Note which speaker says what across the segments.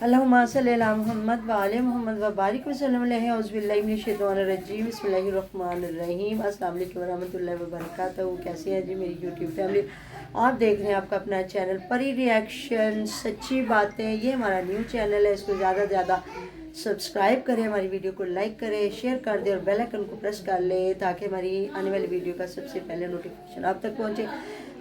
Speaker 1: अल्लाहुम्मा सल्ली अला मुहम्मद व आले मुहम्मद व बारिक वसल्लम अलैहि औज़ु बिल्लाहि मिनश शैतानिर रजीम बिस्मिल्लाहिर रहमानिर रहीम। अस्सलाम वालेकुम व रहमतुल्लाहि व बरकातहू। कैसी है जी मेरी यूट्यूब फैमिली? आप देख रहे हैं आपका अपना चैनल परी रिएक्शन सच्ची बातें। ये हमारा न्यू चैनल है, इसको ज़्यादा से ज़्यादा सब्सक्राइब करें, हमारी वीडियो को लाइक करें, शेयर कर दें और बेल आइकन को प्रेस कर लें ताकि हमारी आने वाली वीडियो का सबसे पहले नोटिफिकेशन आप तक पहुँचे।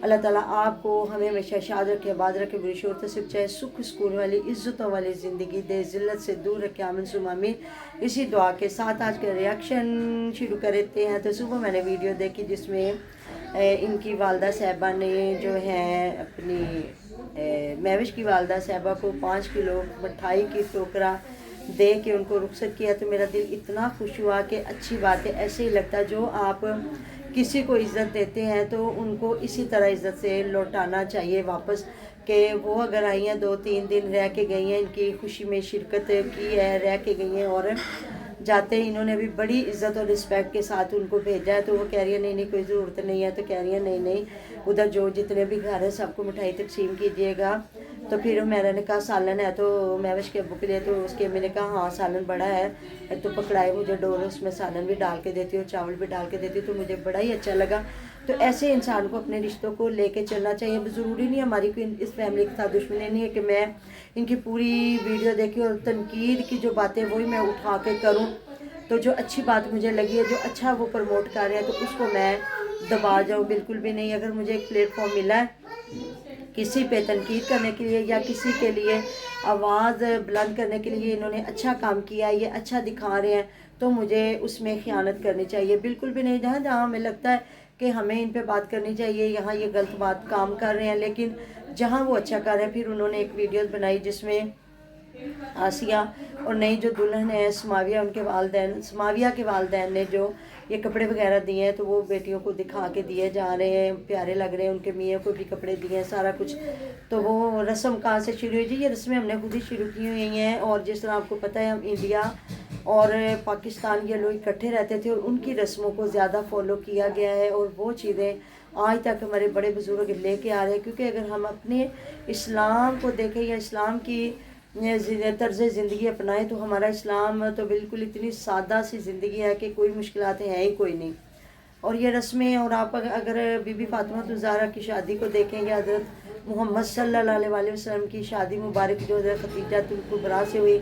Speaker 1: अल्लाह ताला आपको हमें हमेशा शाद रखे, आबाद रखे, बुरी शोरत से बचाए, सुख सुकून वाली इज़्ज़तों वाली ज़िंदगी दे, ज़िल्लत से दूर रखे, आमीन सुम्मा आमीन। इसी दुआ के साथ आज का रिएक्शन शुरू करते हैं। तो सुबह मैंने वीडियो देखी जिसमें इनकी वालदा साहबा ने जो है अपनी महविश की वालदा साहबा को 5 किलो मिठाई की टोकरा दे के उनको रुखसत किया। तो मेरा दिल इतना खुश हुआ कि अच्छी बात है, ऐसे ही लगता जो आप किसी को इज़्ज़त देते हैं तो उनको इसी तरह इज़्ज़त से लौटाना चाहिए वापस। कि वो अगर आई हैं 2-3 दिन रह के गई हैं, इनकी खुशी में शिरकत की है, रह के गई हैं और जाते ही इन्होंने भी बड़ी इज़्ज़त और रिस्पेक्ट के साथ उनको भेजा है। तो वो कह रही है नहीं नहीं कोई ज़रूरत नहीं है। तो कह रही है नहीं नहीं उधर जो जितने भी घर है सबको मिठाई तकसीम कीजिएगा। तो फिर मैंने कहा सालन है तो महविश के अब्बू के लिए। तो उसके मैंने कहा हाँ सालन बड़ा है तो पकड़ाए मुझे डोर, उसमें सालन भी डाल के देती हूँ, चावल भी डाल के देती हूँ। तो मुझे बड़ा ही अच्छा लगा। तो ऐसे इंसान को अपने रिश्तों को लेके चलना चाहिए। अब ज़रूरी नहीं हमारी कोई इस फैमिली के साथ दुश्मनी नहीं है कि मैं इनकी पूरी वीडियो देखी और तनकीद की जो बातें वही मैं उठा के करूँ। तो जो अच्छी बात मुझे लगी है, जो अच्छा वो प्रमोट कर रहे हैं तो उसको मैं दबा जाऊँ, बिल्कुल भी नहीं। अगर मुझे एक प्लेटफॉर्म मिला है किसी पे तनकीद करने के लिए या किसी के लिए आवाज़ बुलंद करने के लिए, इन्होंने अच्छा काम किया, ये अच्छा दिखा रहे हैं, तो मुझे उसमें ख़यानत करनी चाहिए, बिल्कुल भी नहीं। जहाँ जहाँ हमें लगता है कि हमें इन पे बात करनी चाहिए, यहाँ ये गलत बात काम कर रहे हैं, लेकिन जहाँ वो अच्छा कर रहे हैं। फिर उन्होंने एक वीडियो बनाई जिसमें आसिया और नई जो दुल्हन है समाविया, उनके वालदैन, समाविया के वालदैन ने जो ये कपड़े वगैरह दिए हैं तो वो बेटियों को दिखा के दिए जा रहे हैं, प्यारे लग रहे हैं। उनके मियाँ को भी कपड़े दिए हैं, सारा कुछ। तो वो रस्म कहाँ से शुरू हुई जी? ये रस्में हमने खुद ही शुरू की हुई हैं। और जिस तरह आपको पता है हम इंडिया और पाकिस्तान के लोग इकट्ठे रहते थे और उनकी रस्मों को ज़्यादा फॉलो किया गया है और वो चीज़ें आज तक हमारे बड़े बुजुर्ग लेके आ रहे हैं। क्योंकि अगर हम अपने इस्लाम को देखें या इस्लाम की तर्ज़ ज़िंदगी अपनाएं तो हमारा इस्लाम तो बिल्कुल इतनी सादा सी ज़िंदगी है कि कोई मुश्किलात है ही कोई नहीं। और ये रस्में, और आप अगर बीबी फातिमा ज़हरा की शादी को देखेंगे, हज़रत मोहम्मद सल्लल्लाहु अलैहि वसल्लम की शादी मुबारक जो हज़रत खदीजतुल कुबरा से हुई,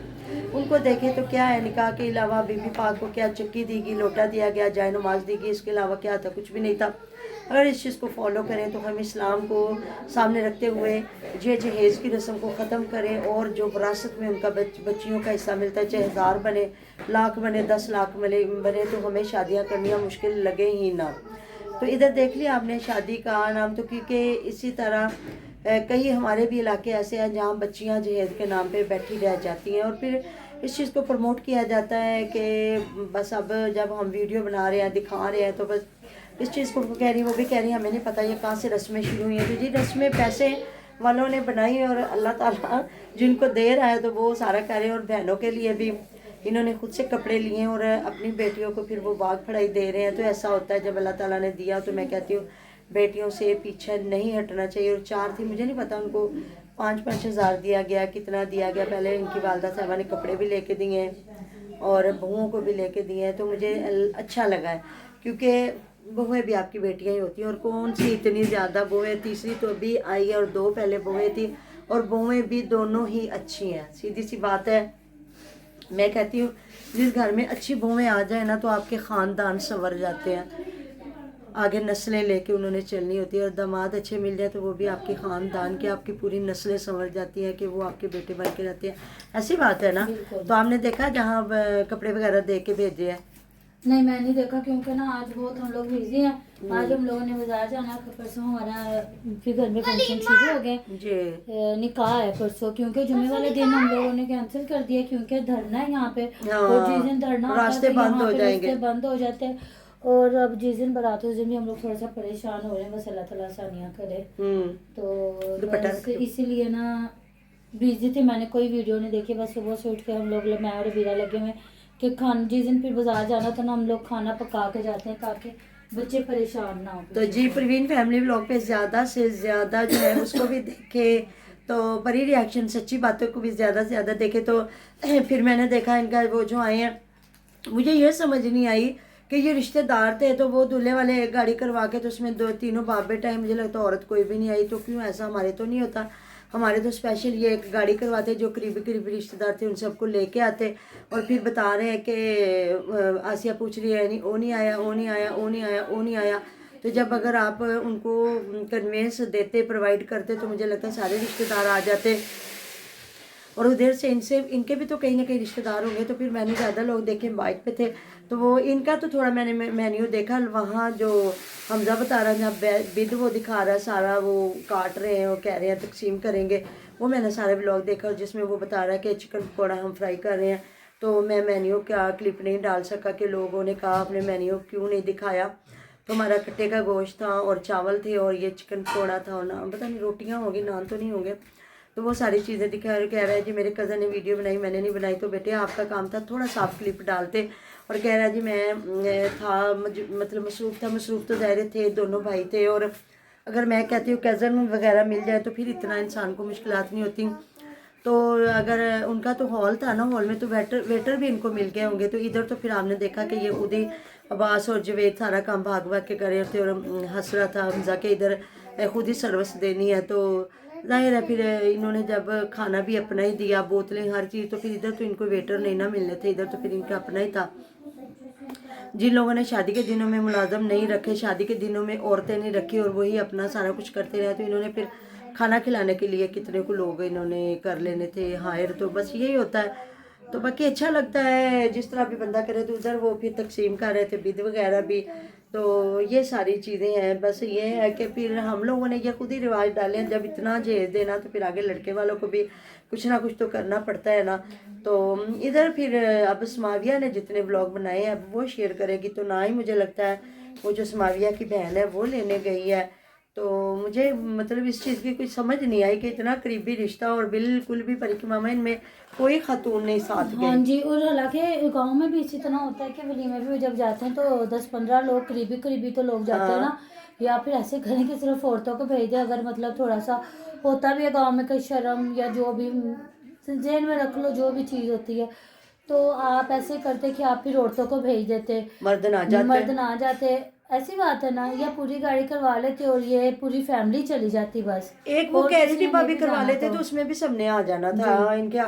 Speaker 1: उनको देखें तो क्या है, निकाह के अलावा बीबी पाक को क्या चक्की दी गई, लोटा दिया गया, जाए नमाज दी गई, इसके अलावा क्या था? कुछ भी नहीं था। अगर इस चीज़ को फॉलो करें तो हम इस्लाम को सामने रखते हुए ये जहेज़ की रस्म को ख़त्म करें और जो विरासत में उनका बच्चियों का हिस्सा मिलता है, चाहे 1000 बने, लाख बने, 10 लाख बने, तो हमें शादियाँ करनियाँ मुश्किल लगे ही ना। तो इधर देख लिया आपने शादी का नाम। तो क्योंकि इसी तरह कई हमारे भी इलाके ऐसे हैं जहाँ बच्चियाँ जहेज़ के नाम पे बैठी रह जाती हैं और फिर इस चीज़ को प्रमोट किया जाता है कि बस अब जब हम वीडियो बना रहे हैं, दिखा रहे हैं, तो बस इस चीज़ को कह रही, वो भी कह रही हमें नहीं पता ये कहाँ से रस्में शुरू हुई हैं। तो जी रस्में पैसे वालों ने बनाई और अल्लाह ताला जिनको दे रहा है तो वो सारा कह रहे हैं। और बहनों के लिए भी इन्होंने खुद से कपड़े लिए और अपनी बेटियों को फिर वो बाग पढ़ाई दे रहे हैं। तो ऐसा होता है जब अल्लाह ताला ने दिया तो मैं कहती हूँ बेटियों से पीछे नहीं हटना चाहिए। और 4 थी, मुझे नहीं पता उनको 5-5 हज़ार दिया गया, कितना दिया गया। पहले इनकी वालदा साहबा ने कपड़े भी लेके दिए हैं और बहुओं को भी लेके दिए हैं। तो मुझे अच्छा लगा है क्योंकि बहुएं भी आपकी बेटियां ही होती हैं। और कौन सी इतनी ज़्यादा बहुएं, तीसरी तो अभी आई है और 2 पहले बहुएं थी और बहुएं भी दोनों ही अच्छी हैं। सीधी सी बात है, मैं कहती हूँ जिस घर में अच्छी बहुएं आ जाए ना तो आपके ख़ानदान संवर जाते हैं, आगे नस्लें लेके उन्होंने चलनी होती है। और दामाद अच्छे मिल जाए तो वो भी आपके ख़ानदान के, आपकी पूरी नस्लें संवर जाती हैं कि वो आपके बेटे बन के रहते हैं। ऐसी बात है ना। तो आपने देखा जहाँ कपड़े वगैरह दे के भेजे हैं?
Speaker 2: नहीं मैं नहीं देखा क्योंकि ना आज बहुत हम लोग बिजी हैं। आज हम लोगों ने बाजार जाना है, परसों हमारा फिर घर में फंक्शन शुरू हो गए, निकाह है परसों। क्योंकि जुमे वाले दिन हम लोगों ने कैंसिल कर दिया क्योंकि धरना है यहाँ पे और जिस दिन धरना
Speaker 1: रास्ते बंद हो जाएंगे,
Speaker 2: बंद हो जाते हैं। और अब जिस दिन बारात उस दिन भी हम लोग थोड़ा सा परेशान हो रहे हैं, बस अल्लाह ताला आसानियाँ करे। तो इसीलिए ना बिजी थी, मैंने कोई वीडियो नहीं देखी। बस सुबह से उठ के हम लोग, मैं और बीरा लगे हुए कि जिस दिन फिर बाजार जाना था ना हम लोग खाना पका के जाते हैं ताकि बच्चे परेशान ना हो।
Speaker 1: तो जी प्रवीण फैमिली व्लॉग पे ज़्यादा से ज़्यादा जो है उसको भी देखे, तो परी रिएक्शन सच्ची बातों को भी ज़्यादा से ज़्यादा देखे तो फिर मैंने देखा इनका वो जो आए हैं, मुझे ये समझ नहीं आई कि ये रिश्तेदार थे तो वो दूल्हे वाले एक गाड़ी करवा के तो उसमें 2-3 बाप बेटा है, मुझे लगता है औरत कोई भी नहीं आई। तो क्यों ऐसा, हमारे तो नहीं होता, हमारे तो स्पेशल ये एक गाड़ी करवाते जो करीबी रिश्तेदार थे उन सबको लेके आते और फिर बता रहे हैं कि आसिया पूछ रही है नहीं वो नहीं आया, वो नहीं आया, वो नहीं आया, वो नहीं आया। तो जब अगर आप उनको कन्वेंस देते, प्रोवाइड करते तो मुझे लगता है सारे रिश्तेदार आ जाते और उधर से इनके भी तो कहीं ना कहीं रिश्तेदार होंगे। तो फिर मैंने ज़्यादा लोग देखे बाइक पे थे तो वो इनका तो थोड़ा मैंने मेन्यू देखा, वहाँ जो हमजा बता रहा है जहाँ बिद वो दिखा रहा है सारा वो काट रहे हैं, वो कह रहे हैं तकसीम करेंगे, वो मैंने सारे ब्लॉग देखा जिसमें वो बता रहा है कि चिकन पकौड़ा हम फ्राई कर रहे हैं। तो मैं मेन्यू का क्लिप नहीं डाल सका कि लोगों ने कहा आपने मेन्यू क्यों नहीं दिखाया। तो हमारा कट्टे का गोश्त था और चावल थे और ये चिकन पकौड़ा था और नान, पता नहीं रोटियाँ होंगी, नान तो नहीं होंगे। तो वो सारी चीज़ें दिखा कह रहा है जी मेरे कज़न ने वीडियो बनाई, मैंने नहीं बनाई। तो बेटे आपका काम था थोड़ा सा आप क्लिप डालते। और कह रहा है जी मैं था मतलब मसरूफ़ तो ज़ाहिर थे, दोनों भाई थे और अगर मैं कहती हूँ कज़न वगैरह मिल जाए तो फिर इतना इंसान को मुश्किलात नहीं होती। तो अगर उनका तो हॉल था ना, हॉल में तो वेटर भी इनको मिल गए होंगे। तो इधर तो फिर आपने देखा कि ये खुद ही अब्बास और जवेद सारा काम भाग के कर रहे थे और हंस रहा था हमजा के इधर खुद ही सर्विस देनी है। तो जाहिर है फिर इन्होंने जब खाना भी अपना ही दिया, बोतलें हर चीज़, तो फिर इधर तो इनको वेटर नहीं ना मिलने थे, इधर तो फिर इनका अपना ही था। जिन लोगों ने शादी के दिनों में मुलाजम नहीं रखे, शादी के दिनों में औरतें नहीं रखी और वही अपना सारा कुछ करते रहे, तो इन्होंने फिर खाना खिलाने के लिए कितने को लोग इन्होंने कर लेने थे हायर। तो बस यही होता है। तो बाकी अच्छा लगता है जिस तरह भी बंदा करे। तो उधर वो फिर तकसीम कर रहे थे बिद वगैरह भी। तो ये सारी चीज़ें हैं। बस ये है कि फिर हम लोगों ने ये खुद ही रिवाज डाले हैं, जब इतना जहेज देना तो फिर आगे लड़के वालों को भी कुछ ना कुछ तो करना पड़ता है ना। तो इधर फिर अब समाविया ने जितने व्लॉग बनाए हैं अब वो शेयर करेगी। तो ना ही मुझे लगता है वो जो समाविया की बहन है वो लेने गई है। तो मुझे मतलब इस चीज़ की कुछ समझ नहीं आई कि इतना करीबी रिश्ता और बिल्कुल भी परी की मामा इनमें कोई खातून नहीं साथ गई।
Speaker 2: हाँ जी, और हालांकि गांव में भी इसी तरह होता है कि वलीमे में भी जब जाते हैं तो 10-15 लोग करीबी तो लोग जाते हैं ना, या फिर ऐसे करें कि सिर्फ औरतों को भेज दें। अगर मतलब थोड़ा सा होता भी है गांव में कोई शर्म या जो भी जेल में रख लो जो भी चीज़ होती है, तो आप ऐसे करते कि आप फिर औरतों को भेज देते, मर्द ना जाते। ऐसी बात है ना, या पूरी गाड़ी करवा लेते और ये पूरी फैमिली चली जाती बस।
Speaker 1: एक वो कह रही थी भाभी करवा लेते तो उसमें भी सबने आ जाना था इनके,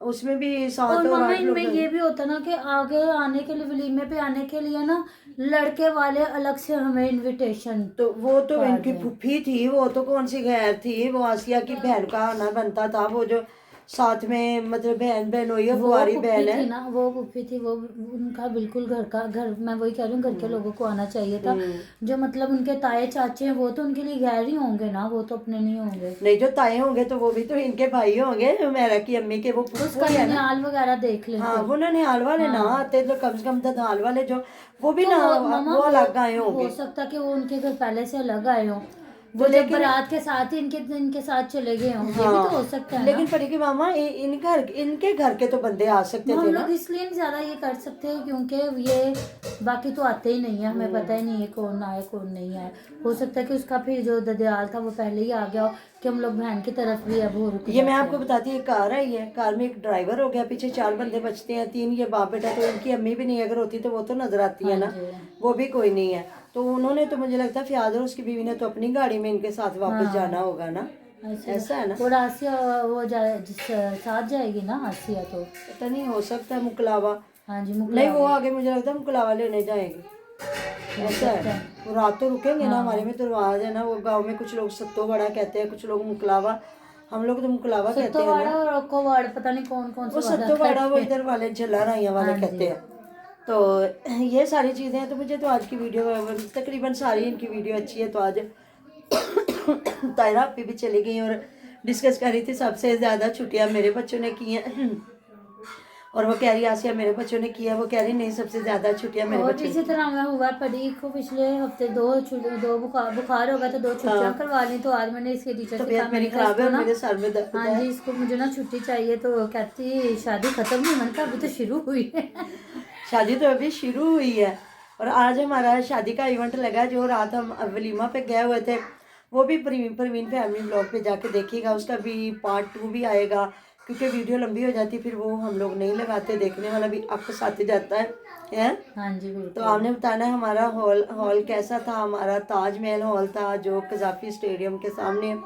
Speaker 1: उसमें भी 7
Speaker 2: और मामा इनमें ये भी होता ना कि आगे आने के लिए वलीमे पे आने के लिए ना लड़के वाले अलग से हमें इनविटेशन,
Speaker 1: तो वो तो इनकी फूफी थी, वो तो कौन सी गैर थी, वो आसिया की बहन का आना बनता था। वो जो साथ में मतलब बहन हुई है, कुंवारी बहन है
Speaker 2: ना, वो फूफी थी, वो उनका बिल्कुल घर मैं वही कह रही हूँ घर के लोगों को आना चाहिए था। जो मतलब उनके ताए चाचे हैं वो तो उनके लिए गैर ही होंगे ना, वो तो अपने नहीं होंगे।
Speaker 1: नहीं, जो ताए होंगे तो वो भी तो इनके भाई होंगे, मेरा की अम्मी के वो
Speaker 2: उसका ननिहाल वगैरह देख ले।
Speaker 1: हाँ, वो ननिहाल वाले ना आते तो कम से कम ददाल वाले जो वो भी ना वो अलग आए होंगे।
Speaker 2: हो सकता कि वो उनके घर पहले से अलग आए हों, वो जब बारात के साथ ही इनके साथ चले गए हों। ये भी तो हो सकता है।
Speaker 1: लेकिन परी की मामा इनके घर के तो बंदे आ सकते थे
Speaker 2: हम लोग इसलिए ज्यादा ये कर सकते हैं क्योंकि ये बाकी तो आते ही नहीं है, हमें पता ही नहीं है कौन आया कौन नहीं आया। हो सकता है कि उसका फिर जो ददियाल था वो पहले ही आ गया हो कि हम लोग बहन की तरफ भी अब हो रुके।
Speaker 1: ये मैं आपको बताती हूँ, कार आई है, कार में एक ड्राइवर हो गया, पीछे 4 बंदे बचते हैं, 3 ये बाप बेटा। तो इनकी अम्मी भी नहीं अगर होती तो वो तो नजर आती है ना, वो भी कोई नहीं है। तो उन्होंने तो मुझे लगता है फियाज और उसकी बीवी ने तो अपनी गाड़ी में इनके साथ वापस जाना होगा ना, ऐसा है ना।
Speaker 2: और आसिया वो साथ जाएगी ना, आसिया तो
Speaker 1: पता नहीं, हो सकता है मुकलावा।
Speaker 2: हाँ जी,
Speaker 1: नहीं वो आगे मुझे लगता है मुकलावा लेने जाएगी, ऐसा है। वो रात तो रुकेंगे ना, हमारे में तो रिवाज है ना, वो गाँव में कुछ लोग सत्तो बड़ा कहते हैं, कुछ लोग मुकलावा, हम लोग तो मुकलावा कहते हैं ना।
Speaker 2: और कोवाड़ पता नहीं कौन कौन
Speaker 1: वो सत्तो बड़ा वो इधर वाले झल्ला राइया वाले कहते हैं। तो ये सारी चीज़ें हैं। तो मुझे तो आज की वीडियो तकरीबन सारी इनकी वीडियो अच्छी है। तो आज तायरा आपी भी चली गई और डिस्कस कर रही थी सबसे ज़्यादा छुट्टियाँ मेरे बच्चों ने की हैं, और वो कह रही आसिया मेरे बच्चों ने किया, वो कह रही नहीं सबसे ज़्यादा छुट्टियाँ मेरे बच्चों ने।
Speaker 2: इसी तरह मैं हुआ परी को पिछले हफ्ते 2 बुखार हो गया तो 2 छुट्टियाँ करवा ली। तो आज मैंने इसके टीचर से कहा
Speaker 1: मेरी खराब है, मेरे सर में दर्द।
Speaker 2: हाँ जी, इसको मुझे ना छुट्टी चाहिए। तो कहती शादी खत्म नहीं, मैंने कहा अभी तो शुरू हुई है।
Speaker 1: शादी तो अभी शुरू हुई है। और आज हमारा शादी का इवेंट लगा, जो रात हम वलीमा पे गए हुए थे वो भी परवीन फैमिली ब्लॉग पे जाके देखिएगा, उसका भी पार्ट 2 भी आएगा, क्योंकि वीडियो लंबी हो जाती है फिर वो हम लोग नहीं लगाते, देखने वाला भी आपको साथ ही जाता है।
Speaker 2: हाँ जी
Speaker 1: तो
Speaker 2: बिल्कुल।
Speaker 1: आपने बताना है हमारा हॉल कैसा था। हमारा ताजमहल हॉल था जो कज़ाफ़ी स्टेडियम के सामने,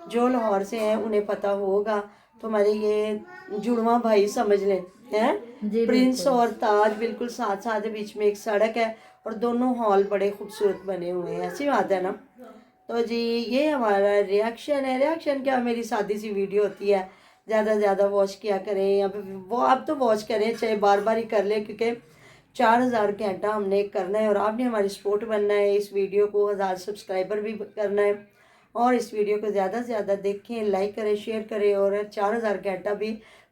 Speaker 1: जो लाहौर से हैं उन्हें पता होगा। तो हमारे ये जुड़वा भाई समझ लें, हैं
Speaker 2: जी
Speaker 1: प्रिंस
Speaker 2: बिल्कुल।
Speaker 1: और ताज बिल्कुल साथ साथ है, बीच में एक सड़क है और दोनों हॉल बड़े खूबसूरत बने हुए हैं, ऐसी बात है ना। तो जी ये हमारा रिएक्शन है। रिएक्शन क्या, मेरी सादी सी वीडियो होती है, ज़्यादा से ज़्यादा वॉच किया करें, या वो आप तो वॉच करें, चाहे बार बार ही कर लें, क्योंकि 4000 घंटा हमने करना है और आपने हमारी सपोर्ट बनना है। इस वीडियो को 1000 सब्सक्राइबर भी करना है और इस वीडियो को ज़्यादा से ज़्यादा देखें, लाइक करें, शेयर करें और 4000 घंटा भी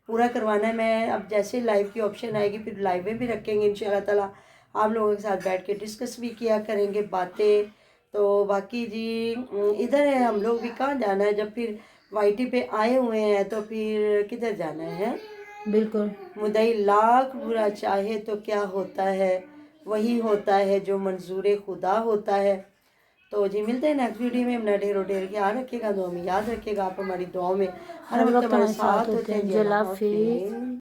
Speaker 1: पूरा करवाना है। मैं अब जैसे लाइव की ऑप्शन आएगी फिर लाइव में भी रखेंगे इंशाल्लाह ताला, आप लोगों के साथ बैठ के डिस्कस भी किया करेंगे बातें। तो बाकी जी इधर है, हम लोग भी कहाँ जाना है, जब फिर वाईटी पे आए हुए हैं तो फिर किधर जाना है।
Speaker 2: बिल्कुल।
Speaker 1: मुदई लाख बुरा चाहे तो क्या होता है, वही होता है जो मंजूर खुदा होता है। तो जी मिलते हैं नेक्स्ट वीडियो में। अपना ढेरों ढेर ख्याल रखिएगा, दुआ में याद रखिएगा, आप हमारी दुआओं में हर
Speaker 2: हर
Speaker 1: वक्त
Speaker 2: वक्त
Speaker 1: हमारे
Speaker 2: हमारे साथ
Speaker 1: साथ
Speaker 2: होते
Speaker 1: होते हैं।
Speaker 2: हैं।
Speaker 1: जी
Speaker 2: जला
Speaker 1: अल्लाह
Speaker 2: हाफिज।
Speaker 1: हाफिज़।